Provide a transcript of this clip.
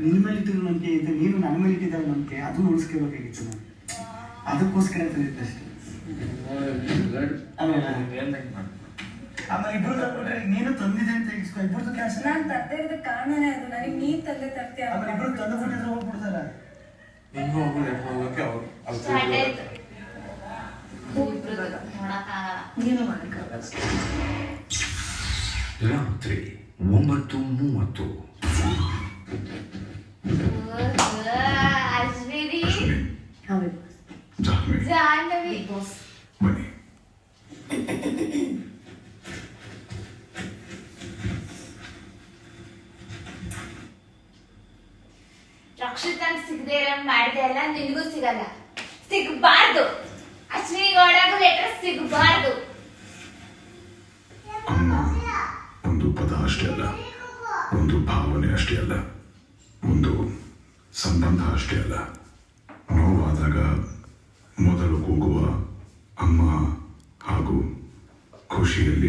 ನಿನ್ನ ಮೇಲೆ ಇಟ್ಟಿರೋ ನಂಬಿಕೆ ಇದೆ, ನೀನು ನನ್ನ ಮೇಲೆ ಇಟ್ಟಿದ್ದ ನಂಬಿಕೆ, ಅದನ್ನ ಉಳಿಸ್ಕೋಬೇಕಾಗಿತ್ತು ನಾನು. ಅದಕ್ಕೋಸ್ಕರ ತಂದಿದ್ದೆ ಅಷ್ಟೇ. ಆಮೇಲೆ ಇಬ್ರು ತಂದ್ಬಿಟ್ರೆ ನೀನು ತಂದಿದೆ ಅಂತ ಇಸ್ಕೊ, ಇಬ್ರದ್ದು ಕ್ಯಾನ್ಸಲ್. ನಾನು ತರ್ದೇ ಇರೋದಕ್ಕೆ ಕಾರಣನೇ ಅದು. ನನಗೆ ನೀನ್ ತಂದೆ ತರ್ತೀಯ. ಆಮೇಲೆ ಇಬ್ರು ತಂದುಬಿಟ್ಟಿದ್ರೆ ಹೋಗ್ಬಿಡ್ತಾರ. ನಿಂಗೂ ಹೋಗೋಕೆ ಅವರು ರಾತ್ರಿ 9:30. ಅಶ್ವಿನಿ ಜಾಹ್ನವಿ ಜಾಹ್ನವಿ ಬನ್ನಿ. ರಕ್ಷಿತಂಗ್ ಸಿಗದೆ ಇರಂಗ್ ಮಾಡಿದೆ ಅಲ್ಲ, ನಿನಗೂ ಸಿಗಲ್ಲ, ಸಿಗಬಾರ್ದು. ಅಶ್ವಿನಿ ಗೌಡಗೂ ಲೆಟರ್ ಸಿಗಬಾರ್ದು. ಅಮ್ಮ ಒಂದು ಪದ ಅಷ್ಟೇ ಅಲ್ಲ, ಒಂದು ಭಾವನೆ ಅಷ್ಟೇ ಅಲ್ಲ, ಒಂದು ಸಂಬಂಧ ಅಷ್ಟೇ ಅಲ್ಲ. ನೋವಾದಾಗ ಮೊದಲು ಕೂಗುವ ಅಮ್ಮ ಹಾಗೂ ಖುಷಿಯಲ್ಲಿ